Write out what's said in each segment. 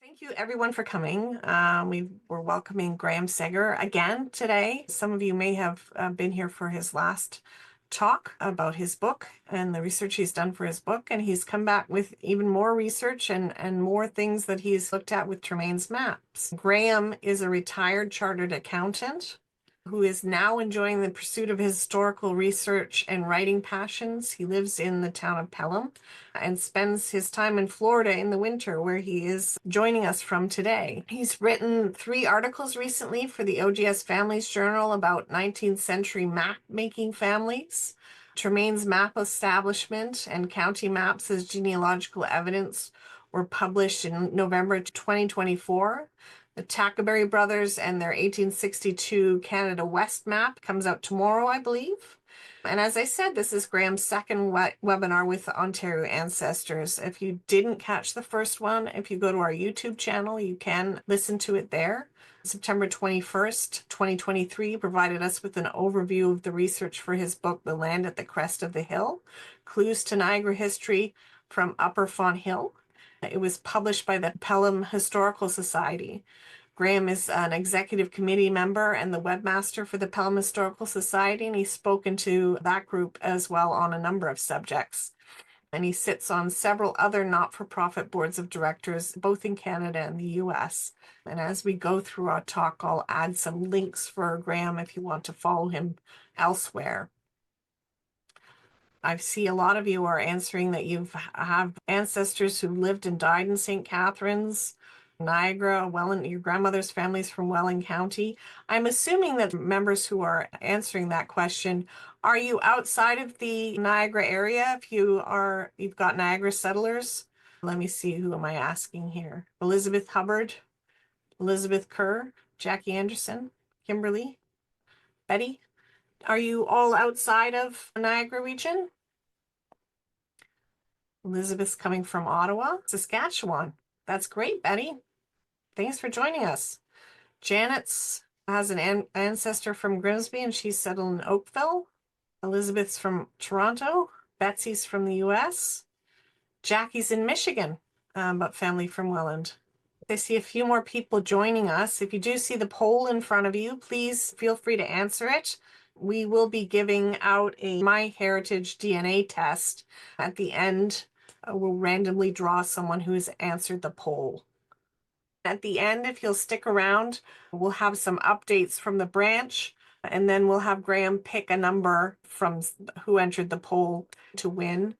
Thank you everyone for coming. We're welcoming Graham Segger again today. Some of you may have been here for his last talk about his book and the research he's done for his book. And he's come back with even more research and more things that he's looked at with Tremaine's maps. Graham is a retired chartered accountant who is now enjoying the pursuit of his historical research and writing passions. He lives in the town of Pelham and spends his time in Florida in the winter, where he is joining us from today. He's written 3 articles recently for the OGS Families Journal about 19th century map-making families. Tremaine's map establishment and county maps as genealogical evidence were published in November 2024. The Tackaberry Brothers and their 1862 Canada West map comes out tomorrow, I believe. And as I said, this is Graham's second webinar with Ontario Ancestors. If you didn't catch the first one, if you go to our YouTube channel, you can listen to it there. September 21st, 2023 provided us with an overview of the research for his book, The Land at the Crest of the Hill, Clues to Niagara History from Upper Fawn Hill. It was published by the Pelham Historical Society. Graham is an executive committee member and the webmaster for the Pelham Historical Society, and he's spoken to that group as well on a number of subjects. And he sits on several other not-for-profit boards of directors, both in Canada and the US. And as we go through our talk, I'll add some links for Graham if you want to follow him elsewhere. I see a lot of you are answering that you have ancestors who lived and died in St. Catharines, Niagara, your grandmother's family's from Welland County. I'm assuming that members who are answering that question, are you outside of the Niagara area? If you've got Niagara settlers. Let me see, who am I asking here? Elizabeth Hubbard, Elizabeth Kerr, Jackie Anderson, Kimberly, Betty. Are you all outside of the Niagara region? Elizabeth's coming from Ottawa, Saskatchewan. That's great, Betty. Thanks for joining us. Janet's has an ancestor from Grimsby and she's settled in Oakville. Elizabeth's from Toronto. Betsy's from the US. Jackie's in Michigan, but family from Welland. I see a few more people joining us. If you do see the poll in front of you, please feel free to answer it. We will be giving out a MyHeritage DNA test at the end. We'll randomly draw someone who's answered the poll. At the end, if you'll stick around, we'll have some updates from the branch, and then we'll have Graham pick a number from who entered the poll to win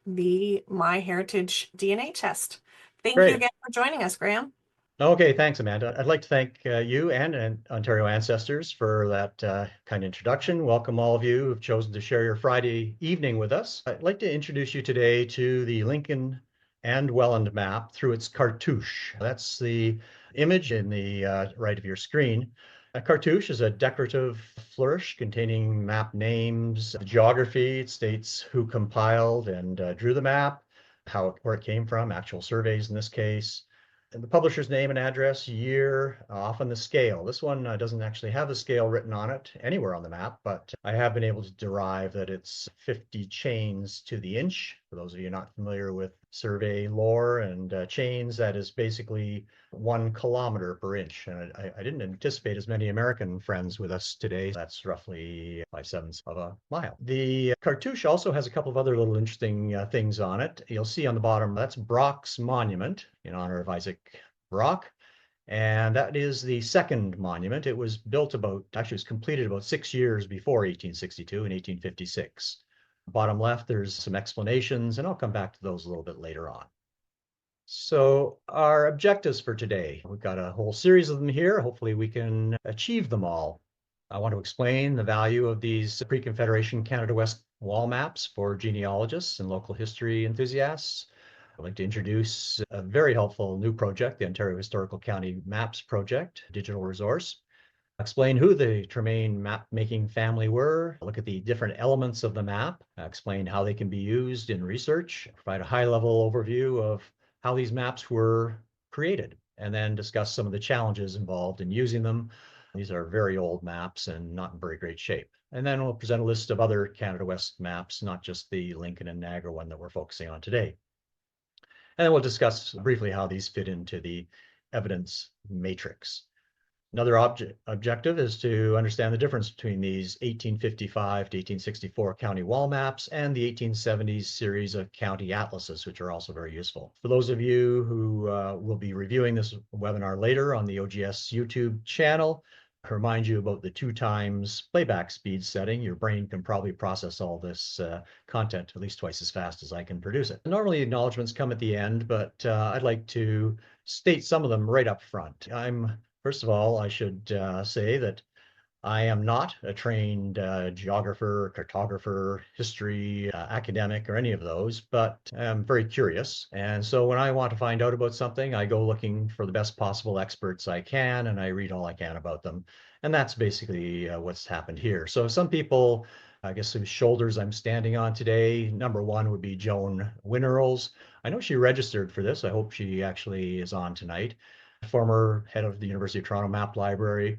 the MyHeritage DNA test. Thank you again for joining us, Graham. Okay, thanks, Amanda. I'd like to thank you and Ontario Ancestors for that kind introduction. Welcome all of you who've chosen to share your Friday evening with us. I'd like to introduce you today to the Lincoln and Welland map through its cartouche. That's the image in the right of your screen. A cartouche is a decorative flourish containing map names, geography. It states who compiled and drew the map, where it came from, actual surveys in this case, and the publisher's name and address, year, often the scale. This one doesn't actually have the scale written on it anywhere on the map, but I have been able to derive that it's 50 chains to the inch. For those of you not familiar with survey lore and chains, that is basically 1 kilometer per inch. And I didn't anticipate as many American friends with us today. That's roughly 5/7 of a mile. The cartouche also has a couple of other little interesting things on it. You'll see on the bottom, that's Brock's monument in honor of Isaac Brock. And that is the second monument. It was built it was completed about 6 years before 1862 in 1856. Bottom left, there's some explanations, and I'll come back to those a little bit later on. So our objectives for today, we've got a whole series of them here. Hopefully we can achieve them all. I want to explain the value of these pre-Confederation Canada West wall maps for genealogists and local history enthusiasts. I'd like to introduce a very helpful new project, the Ontario Historical County Maps Project, digital resource. Explain who the Tremaine map-making family were, look at the different elements of the map, explain how they can be used in research, provide a high-level overview of how these maps were created, and then discuss some of the challenges involved in using them. These are very old maps and not in very great shape. And then we'll present a list of other Canada West maps, not just the Lincoln and Niagara one that we're focusing on today. And then we'll discuss briefly how these fit into the evidence matrix. Another objective is to understand the difference between these 1855 to 1864 county wall maps and the 1870s series of county atlases, which are also very useful. For those of you who will be reviewing this webinar later on the OGS YouTube channel, I remind you about the 2x playback speed setting. Your brain can probably process all this content at least twice as fast as I can produce it. Normally acknowledgements come at the end, but I'd like to state some of them right up front. First of all, I should say that I am not a trained geographer, cartographer, history academic, or any of those, but I'm very curious. And so when I want to find out about something, I go looking for the best possible experts I can, and I read all I can about them. And that's basically what's happened here. So some people, I guess, whose shoulders I'm standing on today, number one would be Joan Winnerles. I know she registered for this. I hope she actually is on tonight. Former head of the University of Toronto Map Library,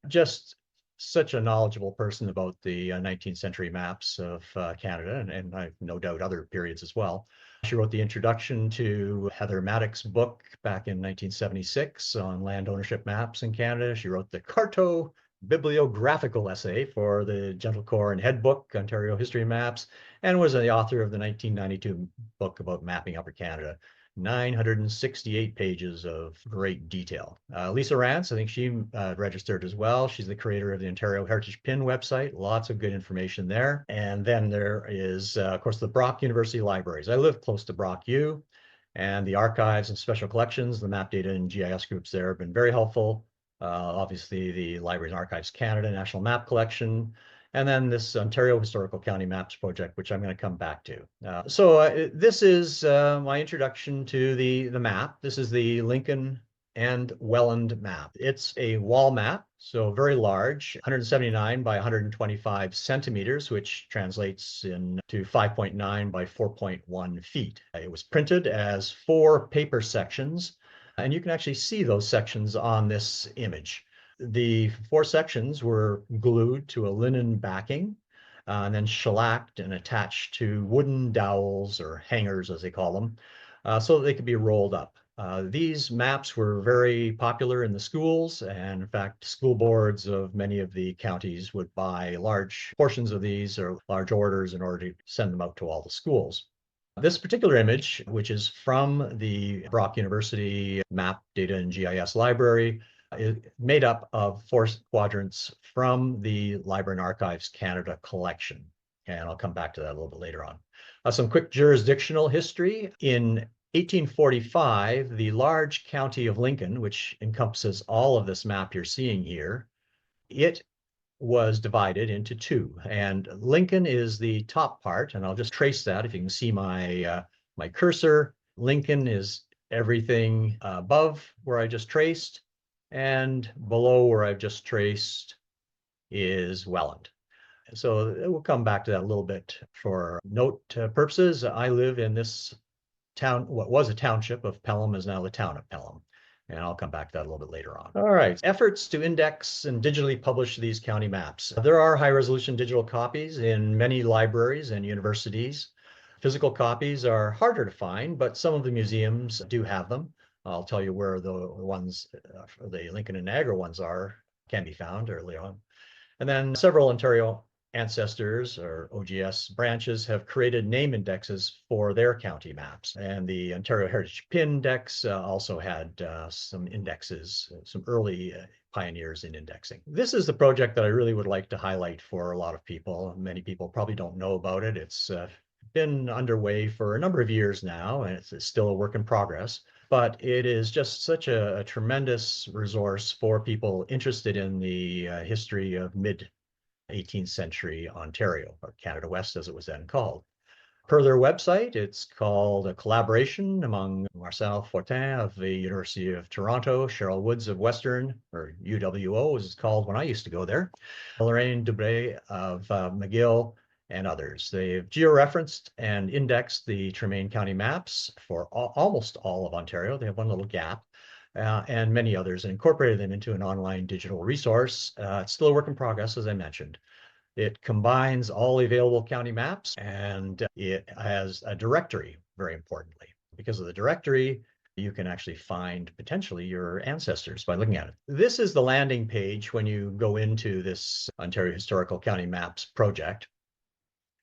just such a knowledgeable person about the 19th century maps of Canada, and I've no doubt other periods as well. She wrote the introduction to Heather Maddock's book back in 1976 on land ownership maps in Canada. She wrote the Carto-bibliographical essay for the Gentle Core and Head book, Ontario History Maps, and was the author of the 1992 book about mapping Upper Canada. 968 pages of great detail. Lisa Rance, I think she registered as well. She's the creator of the Ontario Heritage Pin website. Lots of good information there. And then there is, of course, the Brock University Libraries. I live close to Brock U, and the archives and special collections, the map data and GIS groups there have been very helpful. Obviously, the Libraries and Archives Canada National Map Collection, and then this Ontario Historical County Maps project, which I'm going to come back to. This is my introduction to the map. This is the Lincoln and Welland map. It's a wall map, so very large, 179 by 125 centimeters, which translates into 5.9 by 4.1 feet. It was printed as 4 paper sections, and you can actually see those sections on this image. The 4 sections were glued to a linen backing and then shellacked and attached to wooden dowels or hangers, as they call them, so that they could be rolled up. These maps were very popular in the schools, and in fact, school boards of many of the counties would buy large portions of these or large orders in order to send them out to all the schools. This particular image, which is from the Brock University Map Data and GIS Library, is made up of 4 quadrants from the Library and Archives Canada collection. And I'll come back to that a little bit later on. Some quick jurisdictional history. In 1845, the large county of Lincoln, which encompasses all of this map you're seeing here, it was divided into 2. And Lincoln is the top part, and I'll just trace that if you can see my cursor. Lincoln is everything above where I just traced, and below where I've just traced is Welland. So we'll come back to that a little bit for note purposes. I live in this town, what was a township of Pelham is now the town of Pelham. And I'll come back to that a little bit later on. All right, efforts to index and digitally publish these county maps. There are high-resolution digital copies in many libraries and universities. Physical copies are harder to find, but some of the museums do have them. I'll tell you where the ones, the Lincoln and Niagara ones can be found early on. And then several Ontario Ancestors or OGS branches have created name indexes for their county maps. And the Ontario Heritage Pin Index also had some indexes, some early pioneers in indexing. This is the project that I really would like to highlight for a lot of people. Many people probably don't know about it. It's been underway for a number of years now, and it's still a work in progress. But it is just such a tremendous resource for people interested in the history of mid-18th century Ontario, or Canada West as it was then called. Per their website, it's called a collaboration among Marcel Fortin of the University of Toronto, Cheryl Woods of Western, or UWO as it's called when I used to go there, Lorraine Dubray of McGill, and others. They've georeferenced and indexed the Tremaine County maps for almost all of Ontario. They have one little gap, and many others, and incorporated them into an online digital resource. It's still a work in progress, as I mentioned. It combines all available county maps, and it has a directory, very importantly. Because of the directory, you can actually find potentially your ancestors by looking at it. This is the landing page when you go into this Ontario Historical County Maps project,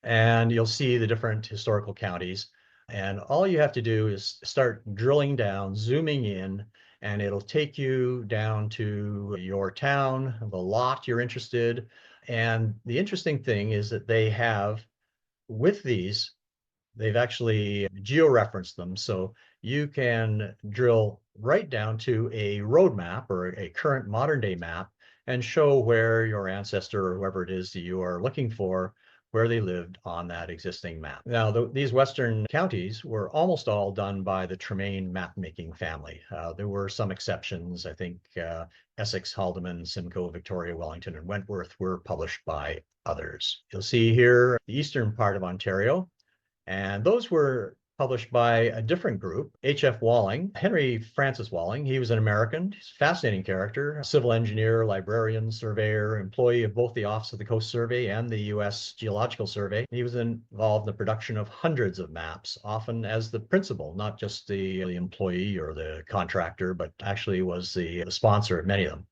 and you'll see the different historical counties. And all you have to do is start drilling down, zooming in, and it'll take you down to your town, the lot you're interested. And the interesting thing is that they have, with these, they've actually georeferenced them. So you can drill right down to a road map or a current modern day map and show where your ancestor or whoever it is that you are looking for, where they lived on that existing map. Now, these Western counties were almost all done by the Tremaine map-making family. There were some exceptions. I think Essex, Haldimand, Simcoe, Victoria, Wellington, and Wentworth were published by others. You'll see here the eastern part of Ontario, and those were published by a different group, H.F. Walling, Henry Francis Walling. He was an American. He's a fascinating character, civil engineer, librarian, surveyor, employee of both the Office of the Coast Survey and the U.S. Geological Survey. He was involved in the production of hundreds of maps, often as the principal, not just the employee or the contractor, but actually was the sponsor of many of them.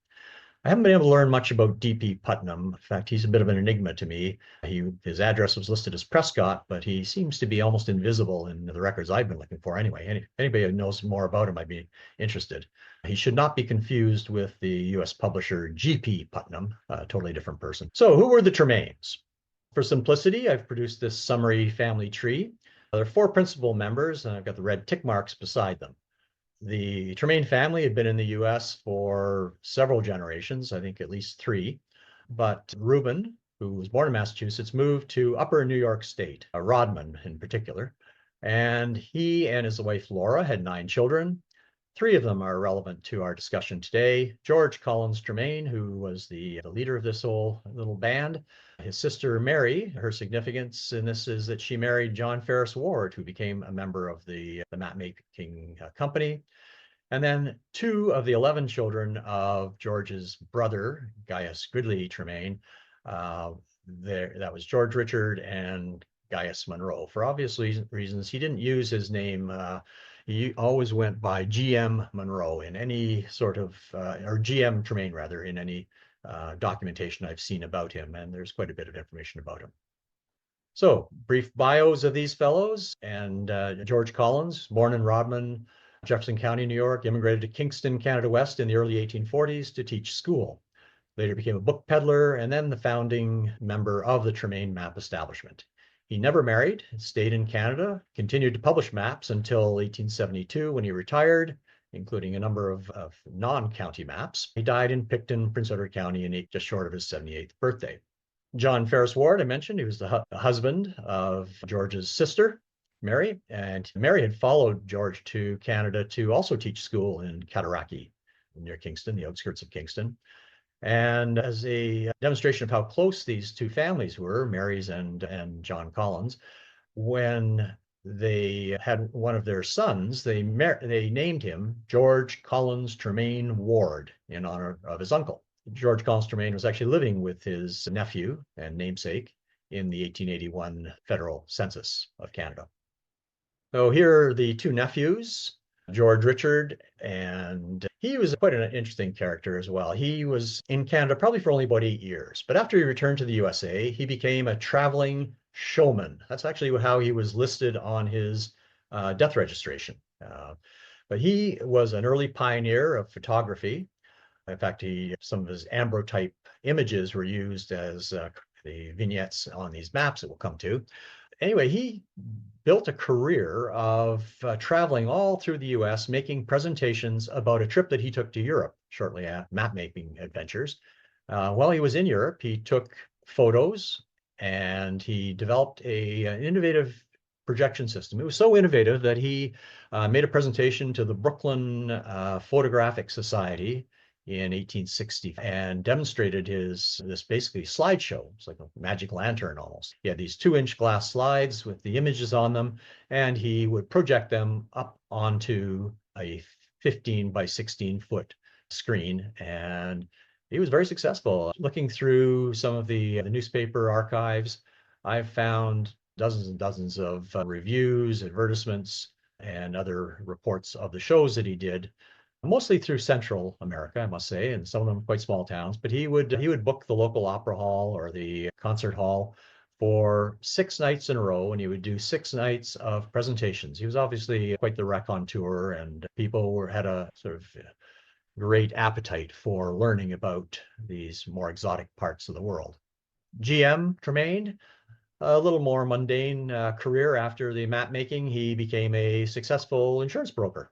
I haven't been able to learn much about D.P. Putnam. In fact, he's a bit of an enigma to me. His address was listed as Prescott, but he seems to be almost invisible in the records I've been looking for anyway. Anybody who knows more about him, I'd be interested. He should not be confused with the U.S. publisher G.P. Putnam, a totally different person. So who were the Tremaines? For simplicity, I've produced this summary family tree. There are 4 principal members, and I've got the red tick marks beside them. The Tremaine family had been in the U.S. for several generations, I think at least 3. But Reuben, who was born in Massachusetts, moved to upper New York State, Rodman in particular. And he and his wife Laura had 9 children. 3 of them are relevant to our discussion today. George Collins Tremaine, who was the leader of this whole little band. His sister Mary, her significance in this is that she married John Ferris Ward, who became a member of the map-making company. And then 2 of the 11 children of George's brother, Gaius Gridley Tremaine, that was George Richard and Gaius Monroe. For obvious reasons, he didn't use his name. He always went by GM Monroe in any sort of, or GM Tremaine rather, in any documentation I've seen about him. And there's quite a bit of information about him. So brief bios of these fellows. And George Collins, born in Rodman, Jefferson County, New York, immigrated to Kingston, Canada West in the early 1840s to teach school. Later became a book peddler and then the founding member of the Tremaine map establishment. He never married, stayed in Canada, continued to publish maps until 1872 when he retired, including a number of non-county maps. He died in Picton, Prince Edward County, just short of his 78th birthday. John Ferris Ward, I mentioned, he was the husband of George's sister, Mary, and Mary had followed George to Canada to also teach school in Cataraqui near Kingston, the outskirts of Kingston. And as a demonstration of how close these 2 families were, Mary's and John Collins, when they had one of their sons, they named him George Collins Tremaine Ward in honor of his uncle. George Collins Tremaine was actually living with his nephew and namesake in the 1881 federal census of Canada. So here are the 2 nephews, George Richard, and he was quite an interesting character as well. He was in Canada probably for only about 8 years, but after he returned to the USA, he became a traveling showman. That's actually how he was listed on his death registration. But he was an early pioneer of photography. In fact, some of his ambrotype images were used as the vignettes on these maps that we'll come to. Anyway, he built a career of traveling all through the US, making presentations about a trip that he took to Europe shortly after map-making adventures. While he was in Europe, he took photos and he developed an innovative projection system. It was so innovative that he made a presentation to the Brooklyn Photographic Society in 1860 and demonstrated this basically slideshow. It's like a magic lantern almost. He had these 2-inch glass slides with the images on them, and he would project them up onto a 15 by 16 foot screen. And he was very successful. Looking through some of the newspaper archives, I've found dozens and dozens of reviews, advertisements, and other reports of the shows that he did, mostly through Central America, I must say, and some of them quite small towns. But he would book the local opera hall or the concert hall for 6 nights in a row, and he would do 6 nights of presentations. He was obviously quite the raconteur, and people had a sort of great appetite for learning about these more exotic parts of the world. GM Tremaine, a little more mundane career after the map making. He became a successful insurance broker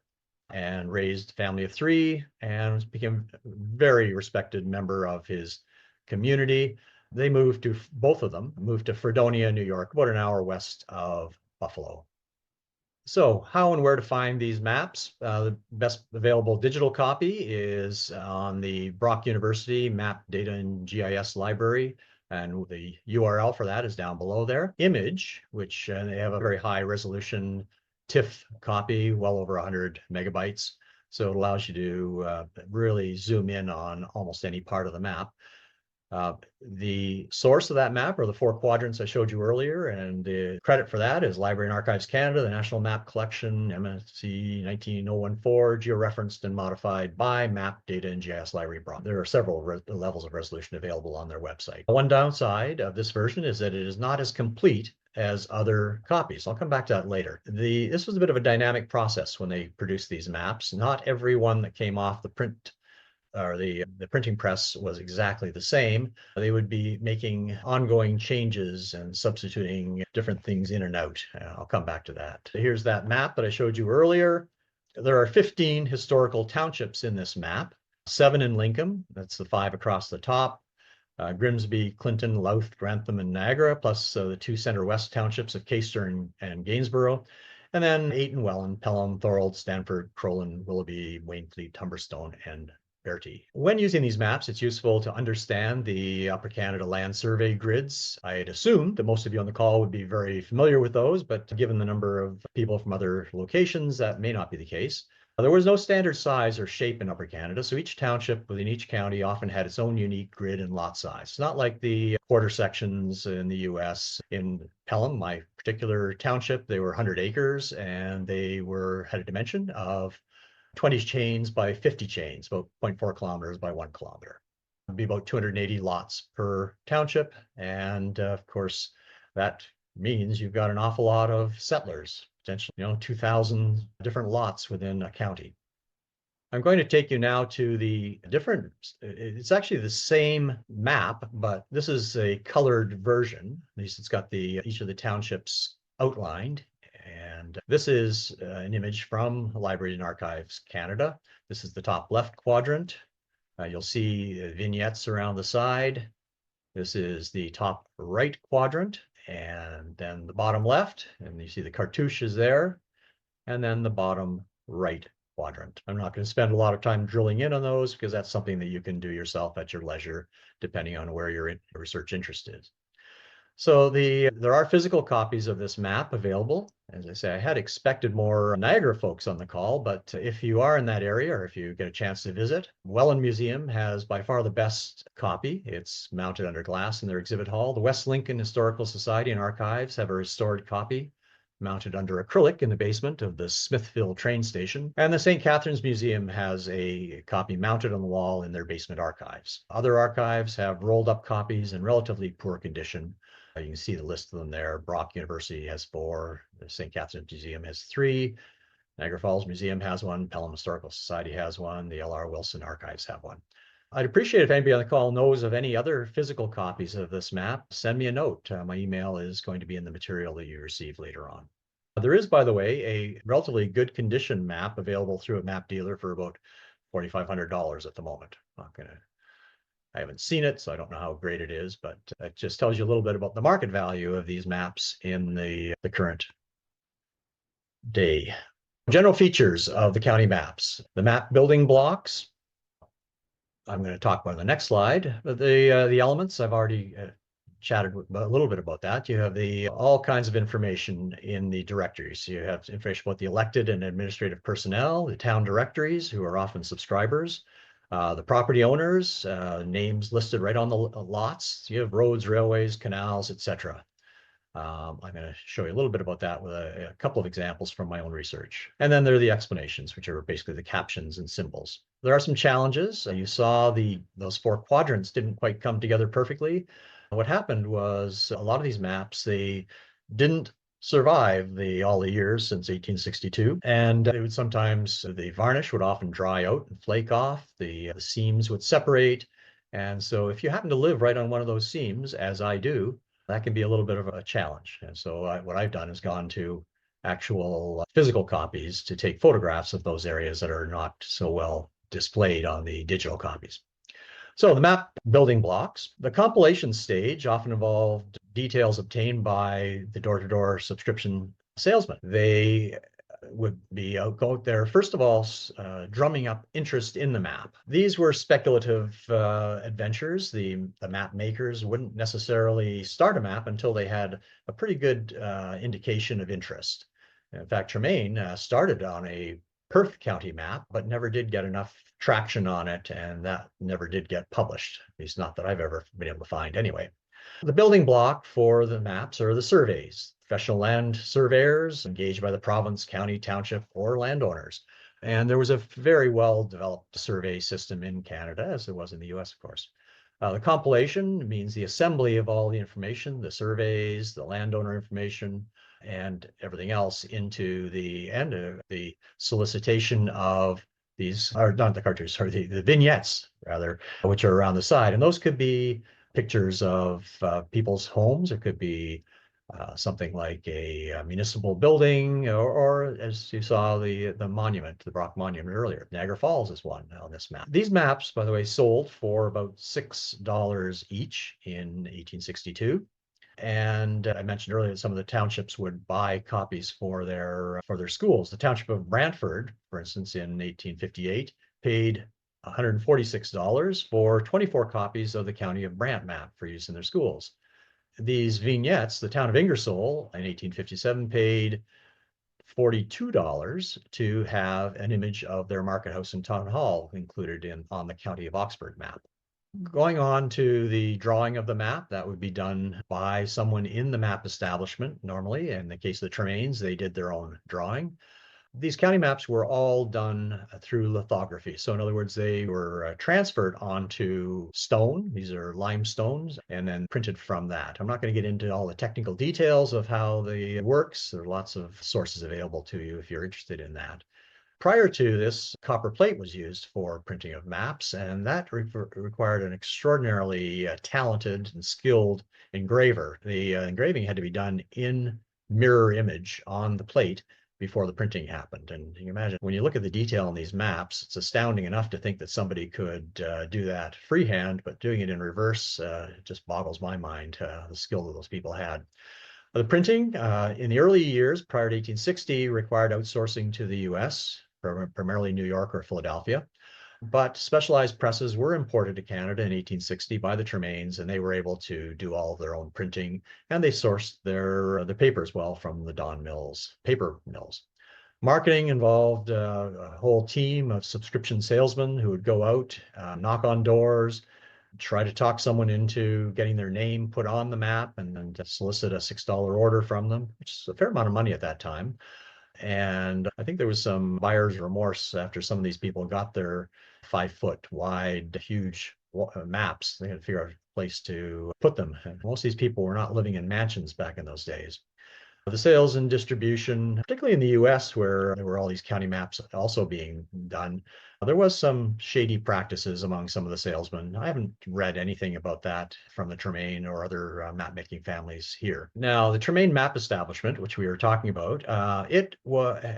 and raised a family of 3 and became a very respected member of his community. They moved to, both of them moved to Fredonia, New York, about an hour west of Buffalo. So how and where to find these maps? The best available digital copy is on the Brock University Map Data and GIS Library, and the URL for that is down below there. Image, which they have a very high resolution TIFF copy, well over 100 megabytes. So it allows you to really zoom in on almost any part of the map. The source of that map are the 4 quadrants I showed you earlier, and the credit for that is Library and Archives Canada, the National Map Collection, MSC 19014, georeferenced and modified by Map Data and GIS Library Brock. There are several levels of resolution available on their website. One downside of this version is that it is not as complete as other copies. I'll come back to that later. This was a bit of a dynamic process when they produced these maps. Not every one that came off the print or the printing press was exactly the same. They would be making ongoing changes and substituting different things in and out. I'll come back to that. Here's that map that I showed you earlier. There are 15 historical townships in this map, 7 in Lincoln, that's the 5 across the top, Grimsby, Clinton, Louth, Grantham, and Niagara, plus the 2 center west townships of Caister and Gainsborough, and then 8 in Welland, Pelham, Thorold, Stanford, Crowland, Willoughby, Wainfleet, Humberstone, and Bertie. When using these maps, it's useful to understand the Upper Canada Land Survey grids. I'd assume that most of you on the call would be very familiar with those, but given the number of people from other locations, that may not be the case. There was no standard size or shape in Upper Canada, so each township within each county often had its own unique grid and lot size. It's not like the quarter sections in the US. In Pelham, my particular township, they were 100 acres, and they had a dimension of 20 chains by 50 chains, about 0.4 kilometers by 1 kilometer. It'd be about 280 lots per township. And of course, that means you've got an awful lot of settlers, potentially, 2,000 different lots within a county. I'm going to take you now to it's actually the same map, but this is a colored version. At least it's got each of the townships outlined. And this is an image from Library and Archives Canada. This is the top left quadrant. You'll see vignettes around the side. This is the top right quadrant, and then the bottom left, and you see the cartouche is there, and then the bottom right quadrant. I'm not going to spend a lot of time drilling in on those because that's something that you can do yourself at your leisure, depending on where your research interest is. So there are physical copies of this map available. As I say, I had expected more Niagara folks on the call, but if you are in that area or if you get a chance to visit, Welland Museum has by far the best copy. It's mounted under glass in their exhibit hall. The West Lincoln Historical Society and Archives have a restored copy mounted under acrylic in the basement of the Smithville train station. And the St. Catharines Museum has a copy mounted on the wall in their basement archives. Other archives have rolled up copies in relatively poor condition. You can see the list of them there. Brock University has 4. The St. Catharines Museum has 3. Niagara Falls Museum has 1. Pelham Historical Society has 1. The L.R. Wilson Archives have 1. I'd appreciate if anybody on the call knows of any other physical copies of this map. Send me a note. My email is going to be in the material that you receive later on. There is, by the way, a relatively good condition map available through a map dealer for about $4,500 at the moment. I haven't seen it, so I don't know how great it is, but it just tells you a little bit about the market value of these maps in the current day. General features of the county maps. The map building blocks. I'm going to talk about on the next slide. But the elements, I've already chatted a little bit about that. You have all kinds of information in the directories. You have information about the elected and administrative personnel, the town directories, who are often subscribers, the property owners, names listed right on the lots. You have roads, railways, canals, etc. I'm going to show you a little bit about that with a couple of examples from my own research. And then there are the explanations, which are basically the captions and symbols. There are some challenges. You saw those four quadrants didn't quite come together perfectly. What happened was a lot of these maps, they didn't survive all the years since 1862, and it would sometimes, the varnish would often dry out and flake off, the seams would separate, and so if you happen to live right on one of those seams, as I do, that can be a little bit of a challenge. And so what I've done is gone to actual physical copies to take photographs of those areas that are not so well displayed on the digital copies. So the map building blocks, the compilation stage often involved details obtained by the door-to-door subscription salesman. They would be out there, first of all, drumming up interest in the map. These were speculative adventures. The map makers wouldn't necessarily start a map until they had a pretty good indication of interest. In fact, Tremaine started on a Perth County map, but never did get enough traction on it, and that never did get published. At least not that I've ever been able to find anyway. The building block for the maps are the surveys. Professional land surveyors engaged by the province, county, township, or landowners. And there was a very well-developed survey system in Canada, as there was in the US, of course. The compilation means the assembly of all the information, the surveys, the landowner information, and everything else into the end of the solicitation of these, or not the cartridges, sorry, the vignettes, rather, which are around the side. And those could be pictures of people's homes. It could be something like a municipal building, or as you saw, the monument, the Brock Monument earlier. Niagara Falls is one on this map. These maps, by the way, sold for about $6 each in 1862. And I mentioned earlier that some of the townships would buy copies for their schools. The township of Brantford, for instance, in 1858, paid $146 for 24 copies of the County of Brant map for use in their schools. These vignettes, the town of Ingersoll in 1857 paid $42 to have an image of their market house and town hall included on the County of Oxford map. Going on to the drawing of the map, that would be done by someone in the map establishment normally. In the case of the Tremaines, they did their own drawing. These county maps were all done through lithography. So in other words, they were transferred onto stone. These are limestones, and then printed from that. I'm not going to get into all the technical details of how it works. There are lots of sources available to you if you're interested in that. Prior to this, copper plate was used for printing of maps, and that required an extraordinarily talented and skilled engraver. The engraving had to be done in mirror image on the plate before the printing happened. And you can imagine, when you look at the detail in these maps, it's astounding enough to think that somebody could do that freehand, but doing it in reverse just boggles my mind, the skill that those people had. The printing in the early years prior to 1860 required outsourcing to the US, primarily New York or Philadelphia. But specialized presses were imported to Canada in 1860 by the Tremaines, and they were able to do all of their own printing, and they sourced their paper as well from the Don Mills, paper mills. Marketing involved a whole team of subscription salesmen who would go out, knock on doors, try to talk someone into getting their name put on the map, and then solicit a $6 order from them, which is a fair amount of money at that time. And I think there was some buyer's remorse after some of these people got their 5-foot wide, huge maps. They had to figure out a place to put them. And most of these people were not living in mansions back in those days. The sales and distribution, particularly in the US, where there were all these county maps also being done, there was some shady practices among some of the salesmen. I haven't read anything about that from the Tremaine or other map-making families here. Now, the Tremaine map establishment, which we were talking about, it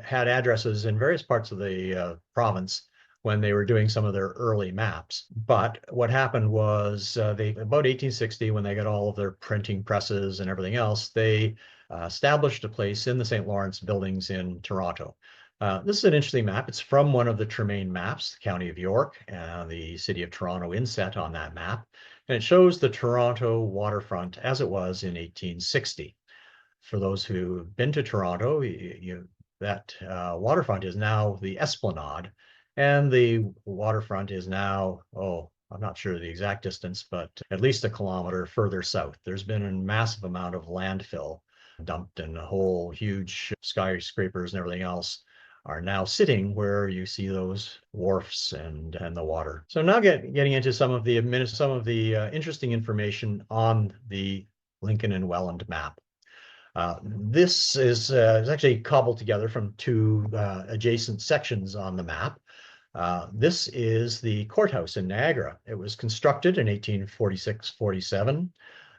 had addresses in various parts of the province when they were doing some of their early maps. But what happened was about 1860, when they got all of their printing presses and everything else, they established a place in the St. Lawrence buildings in Toronto. This is an interesting map. It's from one of the Tremaine maps, the County of York, the City of Toronto inset on that map. And it shows the Toronto waterfront as it was in 1860. For those who've been to Toronto, that waterfront is now the Esplanade, and the waterfront is now, I'm not sure the exact distance, but at least a kilometer further south. There's been a massive amount of landfill dumped, and a whole huge skyscrapers and everything else are now sitting where you see those wharfs and the water. So now getting into some of the interesting information on the Lincoln and Welland map. This is actually cobbled together from two adjacent sections on the map. This is the courthouse in Niagara. It was constructed in 1846-47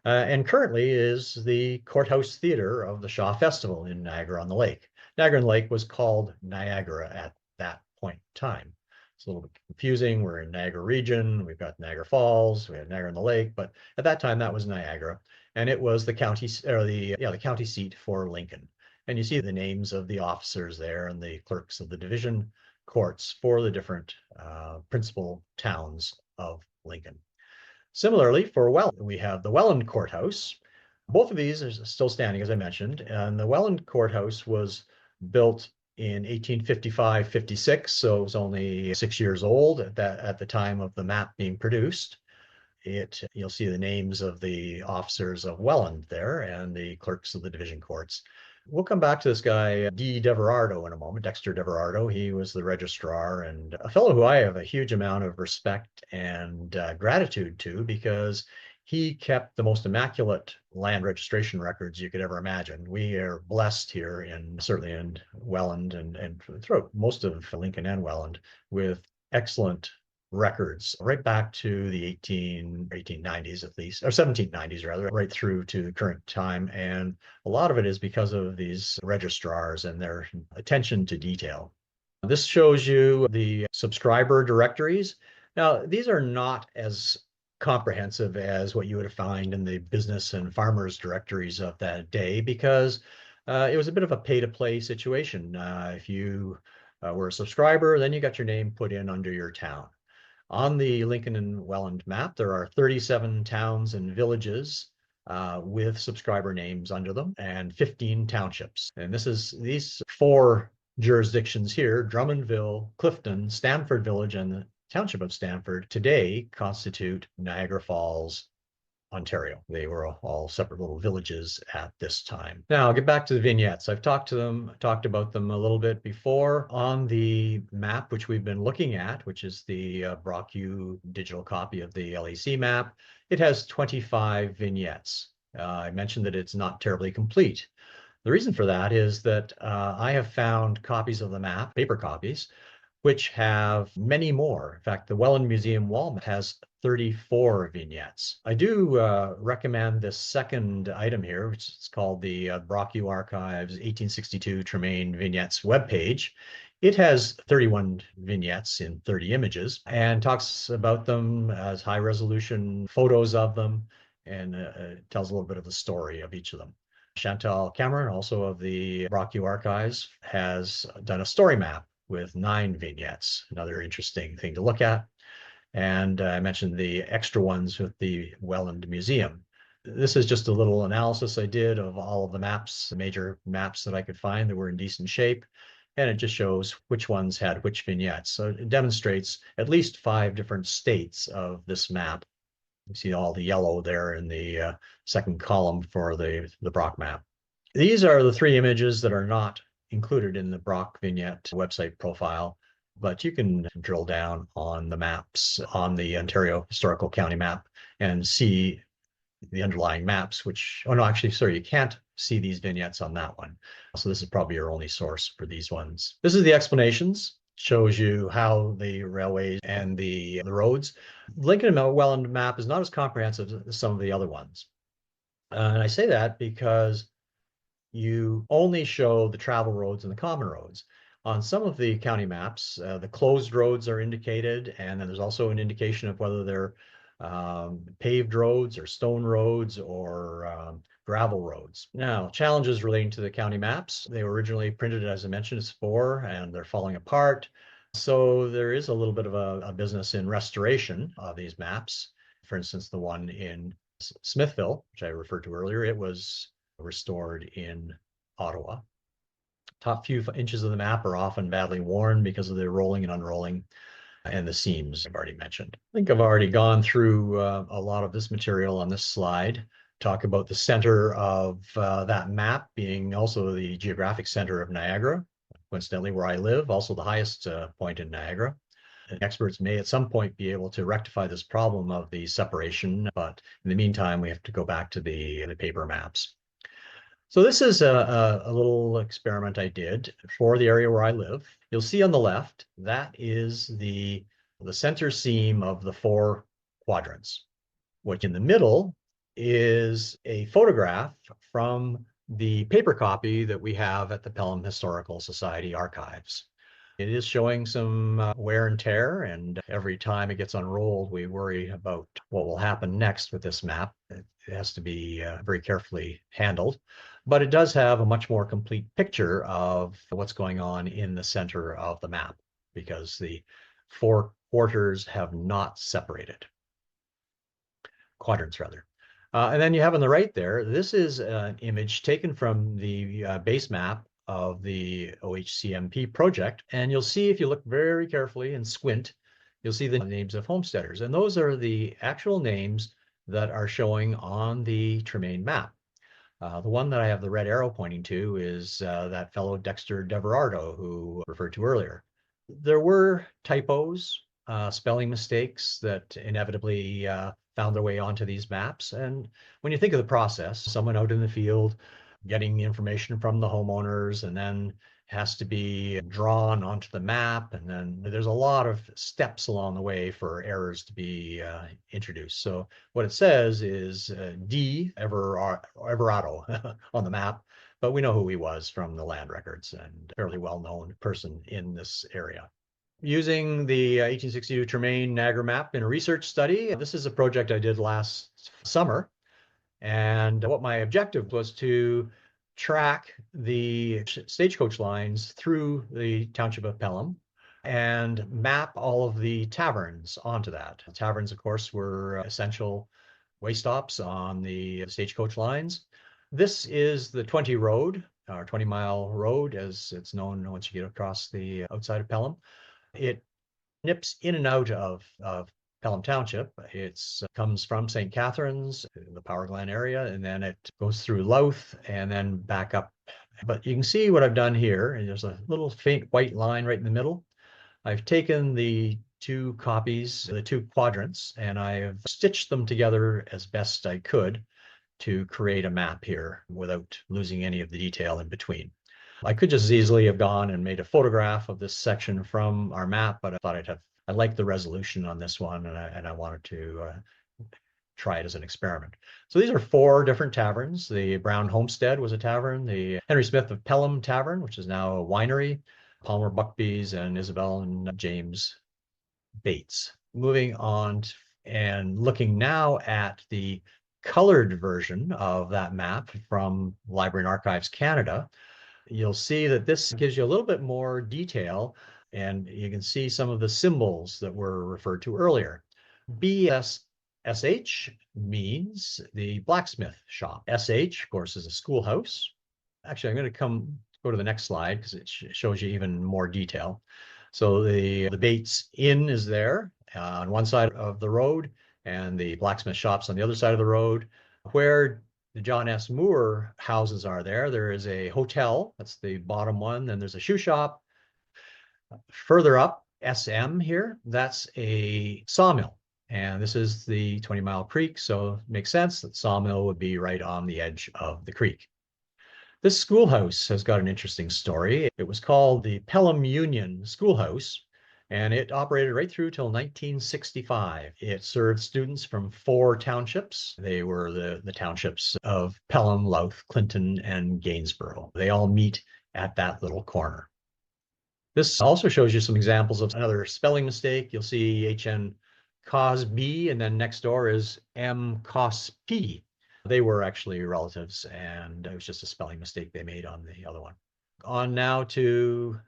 and currently is the Courthouse Theater of the Shaw Festival in Niagara-on-the-Lake. Niagara-on-the-Lake was called Niagara at that point in time. It's a little bit confusing. We're in Niagara region. We've got Niagara Falls. We have Niagara-on-the-Lake, but at that time that was Niagara, and it was the county or the county seat for Lincoln. And you see the names of the officers there and the clerks of the division courts for the different principal towns of Lincoln. Similarly, for Welland, we have the Welland Courthouse. Both of these are still standing, as I mentioned, and the Welland Courthouse was built in 1855-56, so it was only 6 years old at the time of the map being produced. You'll see the names of the officers of Welland there and the clerks of the division courts. We'll come back to this guy, D. Deverardo, in a moment, Dexter Deverardo. He was the registrar and a fellow who I have a huge amount of respect and gratitude to, because he kept the most immaculate land registration records you could ever imagine. We are blessed here certainly in Welland and throughout most of Lincoln and Welland with excellent records right back to the 1890s at least, or 1790s rather, right through to the current time. And a lot of it is because of these registrars and their attention to detail. This shows you the subscriber directories. Now, these are not as comprehensive as what you would find in the business and farmers directories of that day, because it was a bit of a pay-to-play situation. If you were a subscriber, then you got your name put in under your town. On the Lincoln and Welland map, there are 37 towns and villages with subscriber names under them, and 15 townships. And these four jurisdictions here, Drummondville, Clifton, Stamford Village, and the Township of Stamford, today constitute Niagara Falls, Ontario. They were all separate little villages at this time. Now I'll get back to the vignettes. I've talked about them a little bit before. On the map, which we've been looking at, which is the Brock-U digital copy of the LAC map, it has 25 vignettes. I mentioned that it's not terribly complete. The reason for that is that I have found copies of the map, paper copies, which have many more. In fact, the Welland Museum wall has 34 vignettes. I do recommend this second item here, which is called the Brock-U Archives 1862 Tremaine Vignettes webpage. It has 31 vignettes in 30 images and talks about them as high resolution photos of them, and tells a little bit of the story of each of them. Chantal Cameron, also of the Brock-U Archives, has done a story map with 9 vignettes, another interesting thing to look at. And I mentioned the extra ones with the Welland Museum. This is just a little analysis I did of all of the maps, the major maps that I could find that were in decent shape. And it just shows which ones had which vignettes. So it demonstrates at least 5 different states of this map. You see all the yellow there in the second column for the Brock map. These are the 3 images that are not included in the Brock vignette website profile, but you can drill down on the maps on the Ontario Historical County map and see the underlying maps, you can't see these vignettes on that one. So this is probably your only source for these ones. This is the explanations. Shows you how the railways and the roads. Lincoln and Welland map is not as comprehensive as some of the other ones. And I say that because you only show the travel roads and the common roads. On some of the county maps, the closed roads are indicated, and then there's also an indication of whether they're paved roads or stone roads or gravel roads. Now, challenges relating to the county maps. They were originally printed, as I mentioned, as 4, and they're falling apart. So there is a little bit of a business in restoration of these maps. For instance, the one in Smithville, which I referred to earlier, it was restored in Ottawa. Top few inches of the map are often badly worn because of the rolling and unrolling and the seams I've already mentioned. I think I've already gone through a lot of this material on this slide. talk about the center of that map being also the geographic center of Niagara, coincidentally where I live, also the highest point in Niagara. And experts may at some point be able to rectify this problem of the separation, but in the meantime, we have to go back to the paper maps. So this is a little experiment I did for the area where I live. You'll see on the left, that is the center seam of the 4 quadrants. What in the middle is a photograph from the paper copy that we have at the Pelham Historical Society archives. It is showing some wear and tear, and every time it gets unrolled, we worry about what will happen next with this map. It has to be very carefully handled, but it does have a much more complete picture of what's going on in the center of the map because the 4 quarters have not separated. Quadrants rather. And then you have on the right there, this is an image taken from the base map of the OHCMP project. And you'll see if you look very carefully and squint, you'll see the names of homesteaders. And those are the actual names that are showing on the Tremaine map. The one that I have the red arrow pointing to is that fellow Dexter Deverardo who referred to earlier. There were typos, spelling mistakes that inevitably found their way onto these maps. And when you think of the process, someone out in the field getting information from the homeowners and then has to be drawn onto the map. And then there's a lot of steps along the way for errors to be introduced. So what it says is D. Everardo on the map, but we know who he was from the land records and a fairly well-known person in this area. Using the 1862 Tremaine Niagara map in a research study. This is a project I did last summer. And what my objective was to track the stagecoach lines through the township of Pelham and map all of the taverns onto that. The taverns, of course, were essential way stops on the stagecoach lines. This is the 20 road, or 20-mile road, as it's known once you get across the outside of Pelham. It nips in and out of Pelham Township. It comes from St. Catharines, the Power Glen area, and then it goes through Louth and then back up. But you can see what I've done here, and there's a little faint white line right in the middle. I've taken the 2 copies, the 2 quadrants, and I've stitched them together as best I could to create a map here without losing any of the detail in between. I could just as easily have gone and made a photograph of this section from our map, but I thought I liked the resolution on this one, and I wanted to try it as an experiment. So these are 4 different taverns. The Brown Homestead was a tavern, the Henry Smith of Pelham Tavern, which is now a winery, Palmer Buckby's, and Isabel and James Bates. Moving on and looking now at the colored version of that map from Library and Archives Canada, you'll see that this gives you a little bit more detail, and you can see some of the symbols that were referred to earlier. BSSH means the blacksmith shop. SH, of course, is a schoolhouse. Actually, I'm going to go to the next slide because it shows you even more detail. So the Bates Inn is there on one side of the road, and the blacksmith shop's on the other side of the road. Where the John S. Moore houses are there is a hotel, that's the bottom one, then there's a shoe shop. Further up, SM here, that's a sawmill. And this is the 20-mile creek, so it makes sense that sawmill would be right on the edge of the creek. This schoolhouse has got an interesting story. It was called the Pelham Union Schoolhouse, and it operated right through till 1965. It served students from 4 townships. They were the townships of Pelham, Louth, Clinton, and Gainsborough. They all meet at that little corner. This also shows you some examples of another spelling mistake. You'll see HN Cosby, and then next door is M Cosp. They were actually relatives, and it was just a spelling mistake they made on the other one. On now to,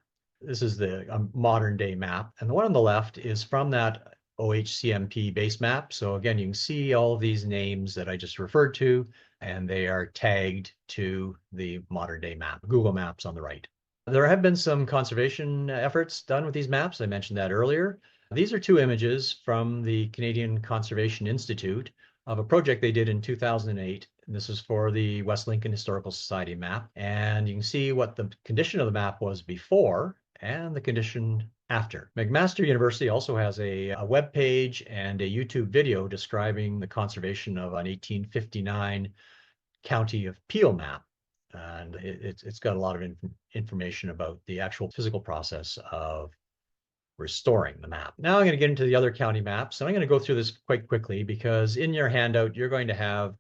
this is the modern day map, and the one on the left is from that OHCMP base map. So again, you can see all of these names that I just referred to, and they are tagged to the modern day map. Google Maps on the right. There have been some conservation efforts done with these maps. I mentioned that earlier. These are 2 images from the Canadian Conservation Institute of a project they did in 2008. This is for the West Lincoln Historical Society map. And you can see what the condition of the map was before and the condition after. McMaster University also has a web page and a YouTube video describing the conservation of an 1859 County of Peel map. And it's got a lot of information about the actual physical process of restoring the map. Now I'm going to get into the other county maps, and I'm going to go through this quite quickly because in your handout, you're going to have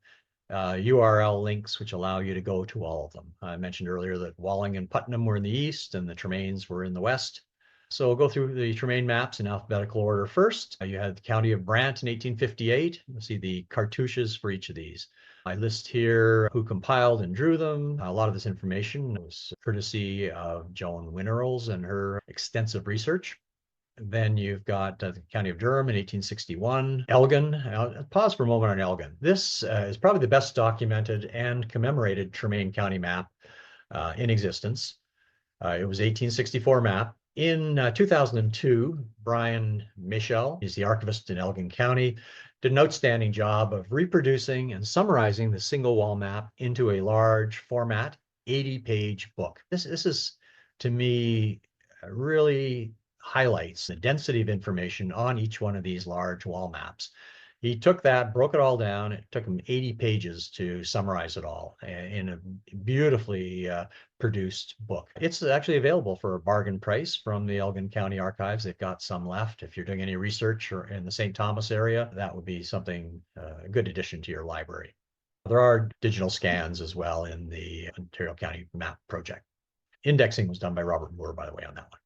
URL links which allow you to go to all of them. I mentioned earlier that Walling and Putnam were in the east and the Tremaines were in the west. So we'll go through the Tremaine maps in alphabetical order first. You had the County of Brant in 1858. You'll see the cartouches for each of these. I list here who compiled and drew them. A lot of this information was courtesy of Joan Winnerles and her extensive research. Then you've got the County of Durham in 1861. Elgin, I'll pause for a moment on Elgin. This is probably the best documented and commemorated Tremaine County map in existence. It was 1864 map. In 2002, Brian Michel, he's the archivist in Elgin County, did an outstanding job of reproducing and summarizing the single wall map into a large format, 80-page book. This is, to me, really highlights the density of information on each one of these large wall maps. He took that, broke it all down. It took him 80 pages to summarize it all in a beautifully produced book. It's actually available for a bargain price from the Elgin County Archives. They've got some left. If you're doing any research or in the St. Thomas area, that would be something, a good addition to your library. There are digital scans as well in the Ontario County Map Project. Indexing was done by Robert Moore, by the way, on that one.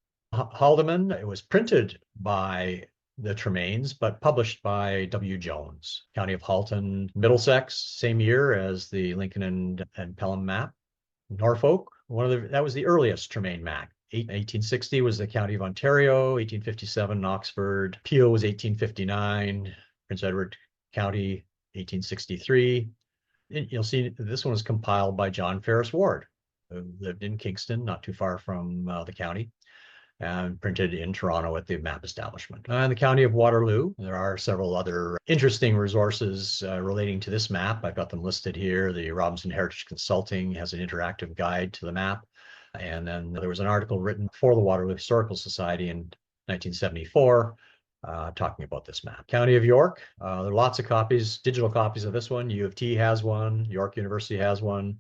Haldeman, it was printed by the Tremaines, but published by W. Jones. County of Halton, Middlesex, same year as the Lincoln and Pelham map. Norfolk, that was the earliest Tremaine map. 1860 was the County of Ontario, 1857 Oxford. Peel was 1859, Prince Edward County, 1863. You'll see this one was compiled by John Ferris Ward, who lived in Kingston, not too far from the county, and printed in Toronto at the map establishment. In the County of Waterloo, there are several other interesting resources relating to this map. I've got them listed here. The Robinson Heritage Consulting has an interactive guide to the map. And then there was an article written for the Waterloo Historical Society in 1974 talking about this map. County of York, there are lots of copies, digital copies of this one. U of T has one, York University has one.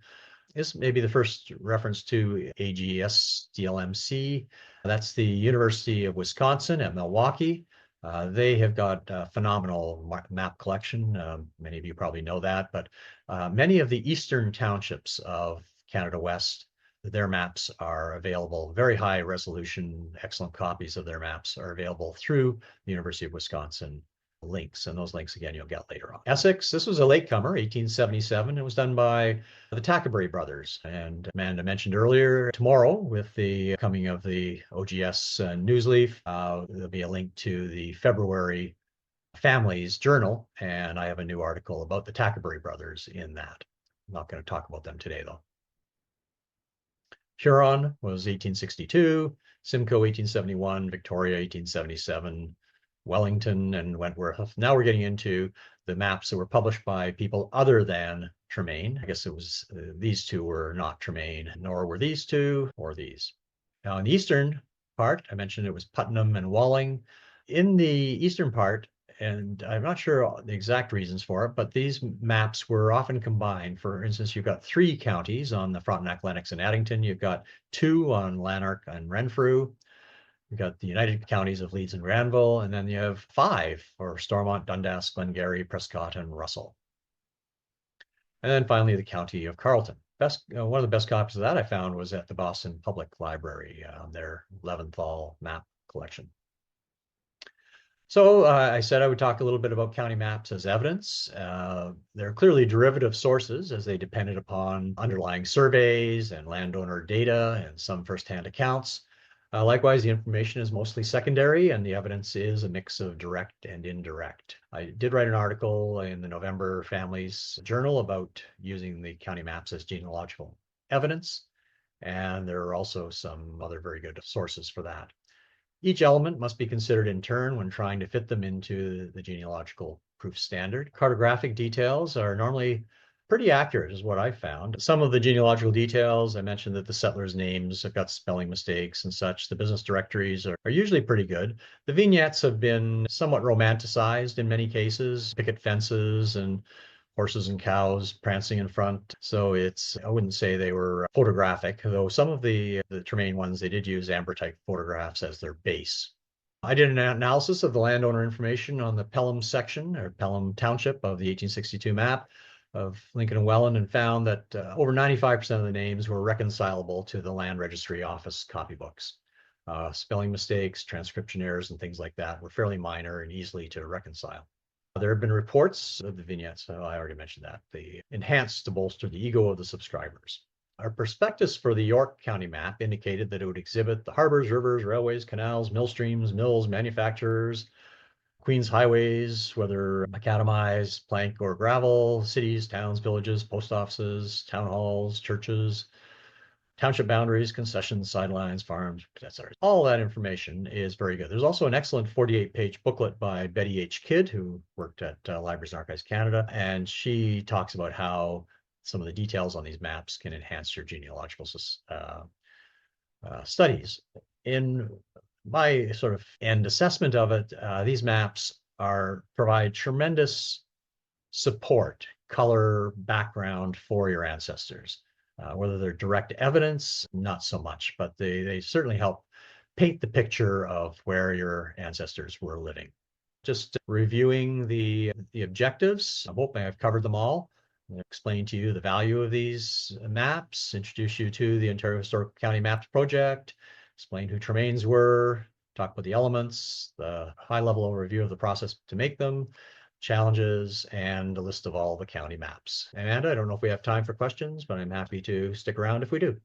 This may be the first reference to AGSDLMC. That's the University of Wisconsin at Milwaukee. They have got a phenomenal map collection. Many of you probably know that, but many of the eastern townships of Canada West, their maps are available. Very high resolution, excellent copies of their maps are available through the University of Wisconsin links, and those links again you'll get later on. Essex, this was a latecomer, 1877. It was done by the Tackabury brothers, and Amanda mentioned earlier, tomorrow with the coming of the OGS newsleaf, there'll be a link to the February Families Journal, and I have a new article about the Tackabury brothers in that. I'm not going to talk about them today though. Huron was 1862, Simcoe 1871, Victoria 1877, Wellington and Wentworth. Now we're getting into the maps that were published by people other than Tremaine. I guess it was these two were not Tremaine, nor were these two or these. Now in the eastern part, I mentioned it was Putnam and Walling. In the eastern part, and I'm not sure the exact reasons for it, but these maps were often combined. For instance, you've got 3 counties on the Frontenac, Lennox, and Addington. You've got 2 on Lanark and Renfrew. You've got the United Counties of Leeds and Granville, and then you have 5 for Stormont, Dundas, Glengarry, Prescott, and Russell. And then finally, the County of Carleton. One of the best copies of that I found was at the Boston Public Library, their Leventhal map collection. So I said I would talk a little bit about county maps as evidence. They're clearly derivative sources as they depended upon underlying surveys and landowner data and some firsthand accounts. Likewise, the information is mostly secondary and the evidence is a mix of direct and indirect. I did write an article in the November Families Journal about using the county maps as genealogical evidence, and there are also some other very good sources for that. Each element must be considered in turn when trying to fit them into the genealogical proof standard. Cartographic details are normally pretty accurate is what I found. Some of the genealogical details, I mentioned that the settlers' names have got spelling mistakes and such. The business directories are usually pretty good. The vignettes have been somewhat romanticized in many cases, picket fences and horses and cows prancing in front. So I wouldn't say they were photographic, though some of the Tremaine ones, they did use ambrotype photographs as their base. I did an analysis of the landowner information on the Pelham section or Pelham Township of the 1862 map of Lincoln and Welland and found that over 95% of the names were reconcilable to the land registry office copybooks. Spelling mistakes, transcription errors, and things like that were fairly minor and easily to reconcile. There have been reports of the vignettes, so I already mentioned that, they enhanced to bolster the ego of the subscribers. Our prospectus for the York County map indicated that it would exhibit the harbors, rivers, railways, canals, mill streams, mills, manufacturers, Queens highways, whether macadamized, plank, or gravel, cities, towns, villages, post offices, town halls, churches, township boundaries, concessions, sidelines, farms, etc. All that information is very good. There's also an excellent 48-page booklet by Betty H. Kidd, who worked at Libraries and Archives Canada, and she talks about how some of the details on these maps can enhance your genealogical studies. In my sort of end assessment of it, these maps provide tremendous support, color, background for your ancestors. Whether they're direct evidence, not so much, but they certainly help paint the picture of where your ancestors were living. Just reviewing the objectives, I'm hoping I've covered them all. I'll explain to you the value of these maps, introduce you to the Ontario Historical County Maps Project, explain who Tremaines were, talk about the elements, the high-level overview of the process to make them, challenges, and a list of all the county maps. Amanda, I don't know if we have time for questions, but I'm happy to stick around if we do.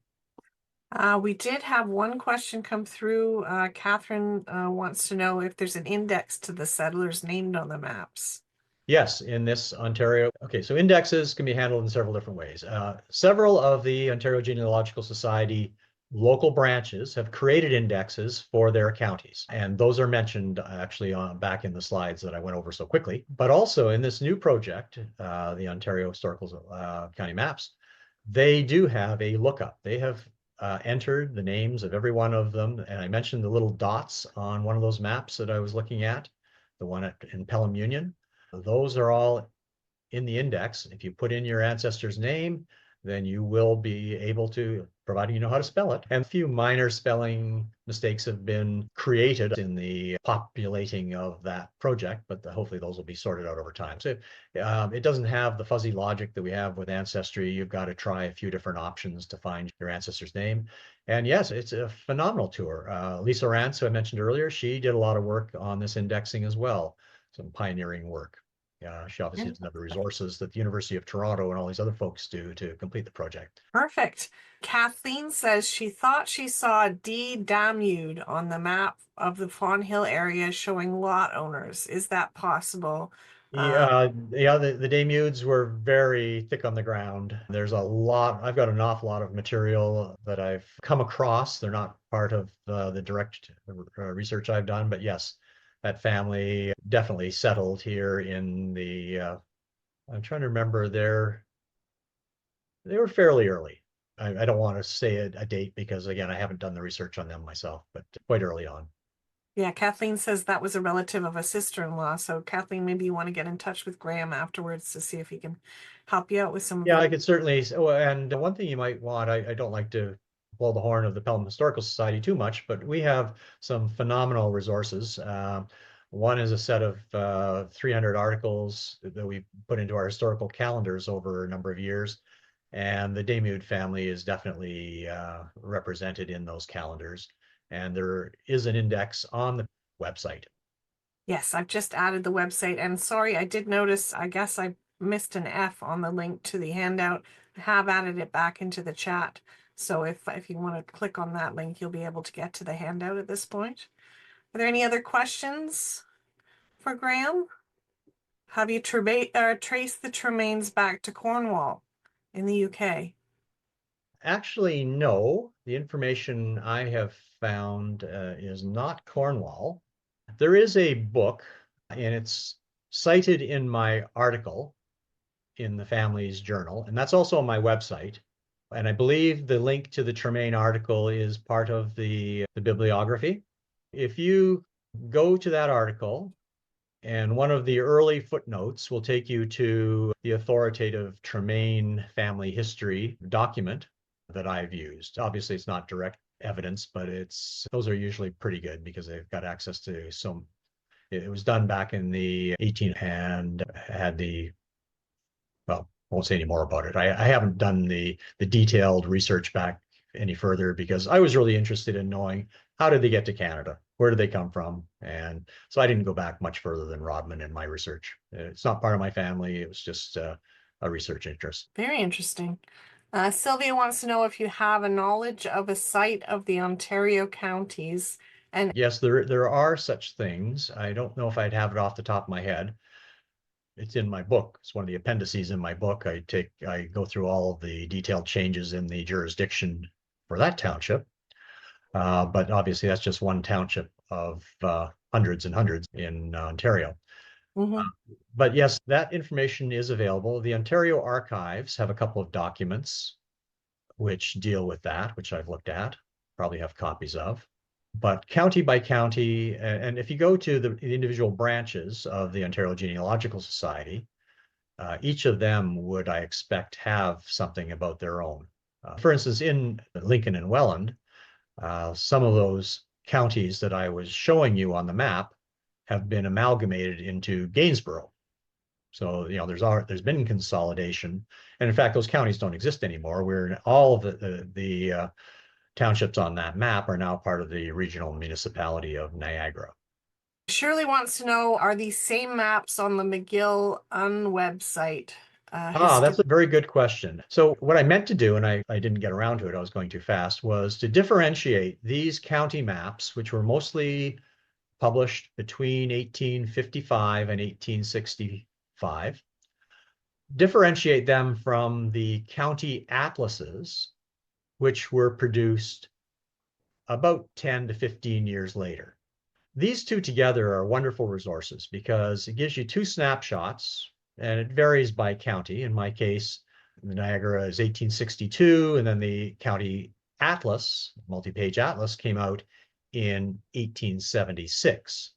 We did have one question come through. Catherine wants to know if there's an index to the settlers named on the maps. Yes, in this Ontario. Okay, so indexes can be handled in several different ways. Several of the Ontario Genealogical Society local branches have created indexes for their counties, and those are mentioned actually back in the slides that I went over so quickly. But also in this new project, the Ontario Historical County Maps, they do have a lookup. They have entered the names of every one of them, and I mentioned the little dots on one of those maps that I was looking at, the one in Pelham Union. Those are all in the index. If you put in your ancestor's name, then you will be able to, providing you know how to spell it. And a few minor spelling mistakes have been created in the populating of that project, but hopefully those will be sorted out over time. So it doesn't have the fuzzy logic that we have with Ancestry. You've got to try a few different options to find your ancestor's name. And yes, it's a phenomenal tour. Lisa Rance, who I mentioned earlier, she did a lot of work on this indexing as well, some pioneering work. She obviously doesn't have the resources that the University of Toronto and all these other folks do to complete the project. Perfect. Kathleen says she thought she saw D. Damude on the map of the Fawn Hill area showing lot owners. Is that possible? Yeah, the Damudes were very thick on the ground. There's a lot, I've got an awful lot of material that I've come across. They're not part of the direct research I've done, but yes, that family definitely settled here in I'm trying to remember they were fairly early. I don't want to say a date because again, I haven't done the research on them myself, but quite early on. Yeah, Kathleen says that was a relative of a sister-in-law. So Kathleen, maybe you want to get in touch with Graham afterwards to see if he can help you out with some of Yeah, the. I could certainly. And one thing you might want, I don't like to blow the horn of the Pelham Historical Society too much, but we have some phenomenal resources. One is a set of 300 articles that we put into our historical calendars over a number of years. And the Damude family is definitely represented in those calendars. And there is an index on the website. Yes, I've just added the website. And sorry, I did notice, I guess I missed an F on the link to the handout. I have added it back into the chat. So if you want to click on that link, you'll be able to get to the handout at this point. Are there any other questions for Graham? Have you traced the Tremaines back to Cornwall in the UK? Actually, no. The information I have found is not Cornwall. There is a book, and it's cited in my article, in the family's journal, and that's also on my website. And I believe the link to the Tremaine article is part of the bibliography. If you go to that article, and one of the early footnotes will take you to the authoritative Tremaine family history document that I've used. Obviously, it's not direct evidence, but those are usually pretty good because they've got access to some. It was done back in the 18 and had well, I won't say any more about it. I haven't done the detailed research back any further because I was really interested in knowing how did they get to Canada? Where did they come from? And so I didn't go back much further than Rodman in my research. It's not part of my family. It was just a research interest. Very interesting. Sylvia wants to know if you have a knowledge of a site of the Ontario counties. And yes, there are such things. I don't know if I'd have it off the top of my head. It's in my book. It's one of the appendices in my book. I go through all of the detailed changes in the jurisdiction for that township. But obviously that's just one township of hundreds and hundreds in Ontario. Mhm. But yes, that information is available. The Ontario archives have a couple of documents which deal with that, which I've looked at, probably have copies of. But county by county, and if you go to the individual branches of the Ontario Genealogical Society, each of them would, I expect, have something about their own. For instance, in Lincoln and Welland, some of those counties that I was showing you on the map have been amalgamated into Gainsborough. So, there's been consolidation. And in fact, those counties don't exist anymore. All of the townships on that map are now part of the regional municipality of Niagara. Shirley wants to know, are these same maps on the McGill website? That's a very good question. So what I meant to do, and I didn't get around to it, I was going too fast, was to differentiate these county maps, which were mostly published between 1855 and 1865, differentiate them from the county atlases, which were produced about 10 to 15 years later. These two together are wonderful resources because it gives you two snapshots and it varies by county. In my case, the Niagara is 1862, and then the county atlas, multi-page atlas, came out in 1876.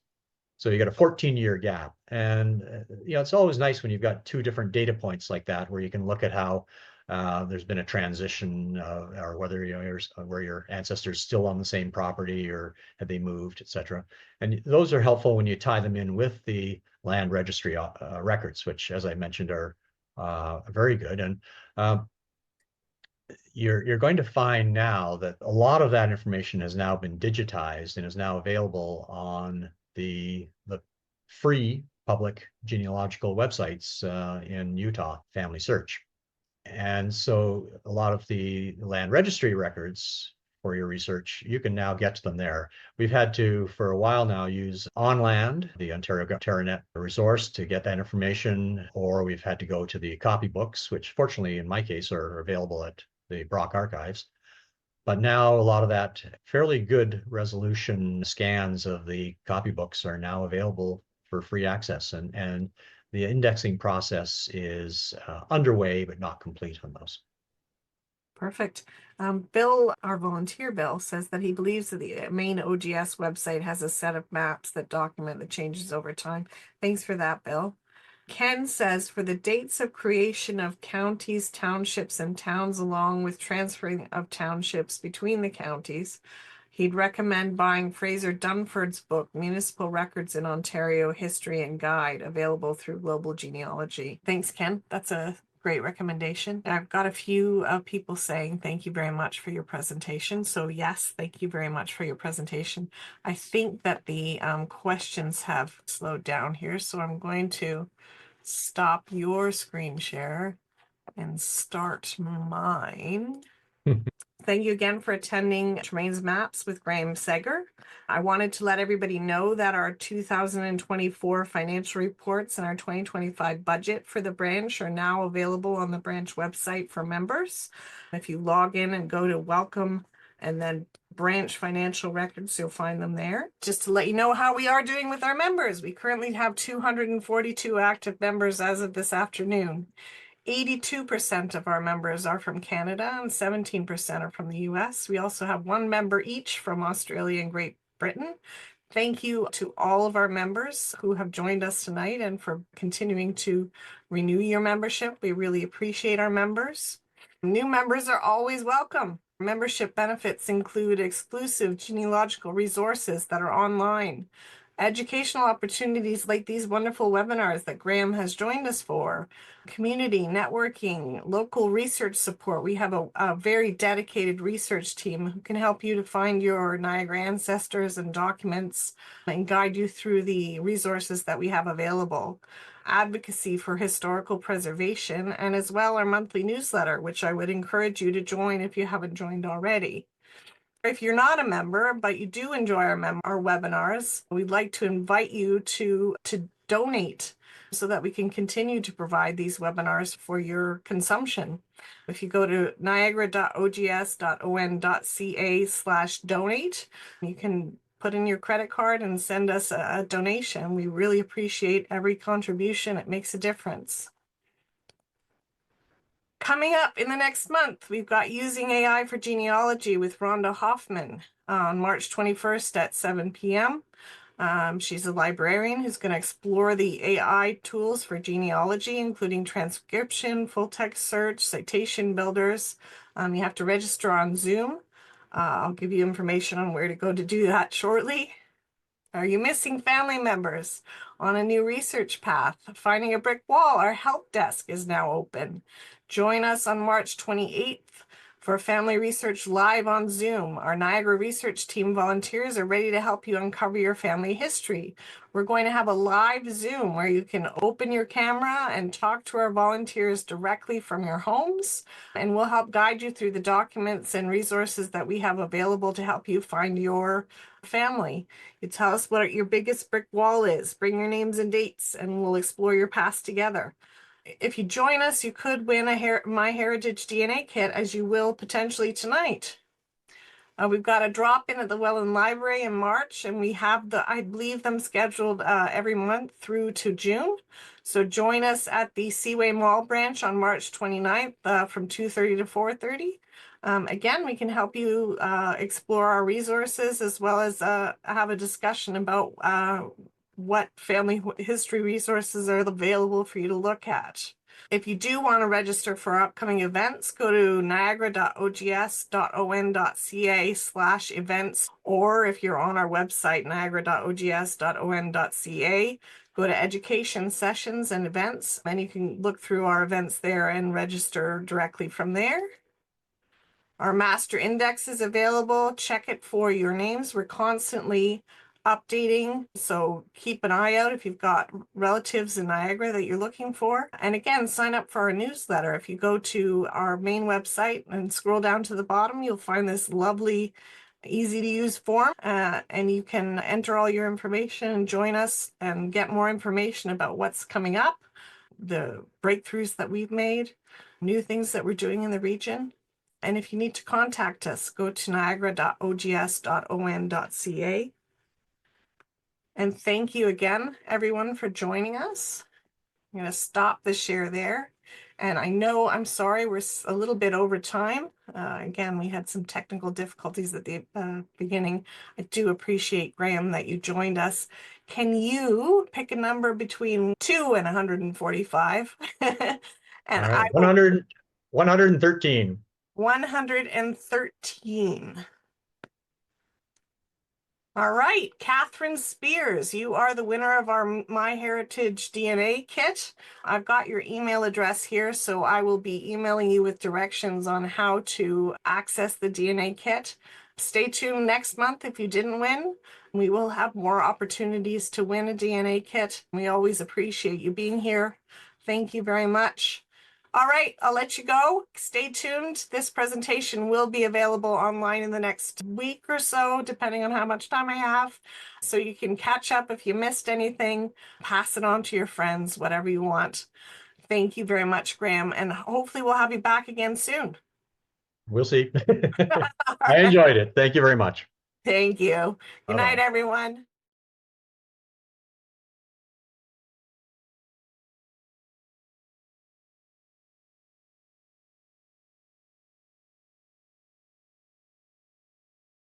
So you got a 14-year gap. And it's always nice when you've got two different data points like that, where you can look at how there's been a transition, or whether where your ancestors still on the same property or have they moved, etc. And those are helpful when you tie them in with the land registry records, which, as I mentioned, are very good. And you're going to find now that a lot of that information has now been digitized and is now available on the free public genealogical websites in Utah, Family Search. And so a lot of the land registry records for your research, you can now get to them there. We've had to, for a while now, use OnLand, the Ontario TerraNet resource, to get that information, or we've had to go to the copybooks, which fortunately, in my case, are available at the Brock Archives. But now a lot of that fairly good resolution scans of the copybooks are now available for free access. And the indexing process is underway, but not complete on those. Perfect. Bill, our volunteer Bill, says that he believes that the main OGS website has a set of maps that document the changes over time. Thanks for that, Bill. Ken says for the dates of creation of counties, townships, and towns, along with transferring of townships between the counties, he'd recommend buying Fraser Dunford's book, Municipal Records in Ontario, History and Guide, available through Global Genealogy. Thanks, Ken. That's a great recommendation. I've got a few people saying thank you very much for your presentation. So yes, thank you very much for your presentation. I think that the questions have slowed down here, so I'm going to stop your screen share and start mine. Thank you again for attending Tremaine's Maps with Graham Segger. I wanted to let everybody know that our 2024 financial reports and our 2025 budget for the branch are now available on the branch website for members. If you log in and go to Welcome and then Branch Financial Records, you'll find them there. Just to let you know how we are doing with our members, we currently have 242 active members as of this afternoon. 82% of our members are from Canada and 17% are from the US. We also have one member each from Australia and Great Britain. Thank you to all of our members who have joined us tonight and for continuing to renew your membership. We really appreciate our members. New members are always welcome. Membership benefits include exclusive genealogical resources that are online, educational opportunities like these wonderful webinars that Graham has joined us for, community networking, local research support. We have a very dedicated research team who can help you to find your Niagara ancestors and documents and guide you through the resources that we have available. Advocacy for historical preservation, and as well our monthly newsletter, which I would encourage you to join if you haven't joined already. If you're not a member, but you do enjoy our webinars, we'd like to invite you to donate so that we can continue to provide these webinars for your consumption. If you go to niagara.ogs.on.ca/donate, you can put in your credit card and send us a donation. We really appreciate every contribution. It makes a difference. Coming up in the next month, we've got Using AI for Genealogy with Rhonda Hoffman on March 21st at 7 p.m. She's a librarian who's going to explore the AI tools for genealogy, including transcription, full text search, citation builders. You have to register on Zoom. I'll give you information on where to go to do that shortly. Are you missing family members on a new research path? Finding a brick wall, our help desk is now open. Join us on March 28th for Family Research Live on Zoom. Our Niagara research team volunteers are ready to help you uncover your family history. We're going to have a live Zoom where you can open your camera and talk to our volunteers directly from your homes, and we'll help guide you through the documents and resources that we have available to help you find your family. You tell us what your biggest brick wall is, bring your names and dates, and we'll explore your past together. If you join us, you could win a MyHeritage DNA kit, as you will potentially tonight. We've got a drop-in at the Welland Library in March, and we have I believe them scheduled every month through to June. So join us at the Seaway Mall branch on March 29th from 2:30 to 4:30. Again, we can help you explore our resources as well as have a discussion about what family history resources are available for you to look at. If you do want to register for upcoming events, go to niagara.ogs.on.ca/events, or if you're on our website, niagara.ogs.on.ca, go to education sessions and events, and you can look through our events there and register directly from there. Our master index is available. Check it for your names. We're constantly updating, so keep an eye out if you've got relatives in Niagara that you're looking for. And again, sign up for our newsletter. If you go to our main website and scroll down to the bottom, you'll find this lovely, easy to use form, and you can enter all your information and join us and get more information about what's coming up, the breakthroughs that we've made, new things that we're doing in the region. And if you need to contact us, go to niagara.ogs.on.ca. And thank you again, everyone, for joining us. I'm going to stop the share there. And I'm sorry, we're a little bit over time. Again, we had some technical difficulties at the beginning. I do appreciate, Graham, that you joined us. Can you pick a number between 2 and 145? And All I right, will 113. 113. All right, Catherine Spears, you are the winner of our MyHeritage DNA kit. I've got your email address here, so I will be emailing you with directions on how to access the DNA kit. Stay tuned next month if you didn't win. We will have more opportunities to win a DNA kit. We always appreciate you being here. Thank you very much. All right, I'll let you go. Stay tuned. This presentation will be available online in the next week or so, depending on how much time I have. So you can catch up if you missed anything, pass it on to your friends, whatever you want. Thank you very much, Graham, and hopefully we'll have you back again soon. We'll see. All I right. enjoyed it. Thank you very much. Thank you. Good night, Bye-bye. everyone.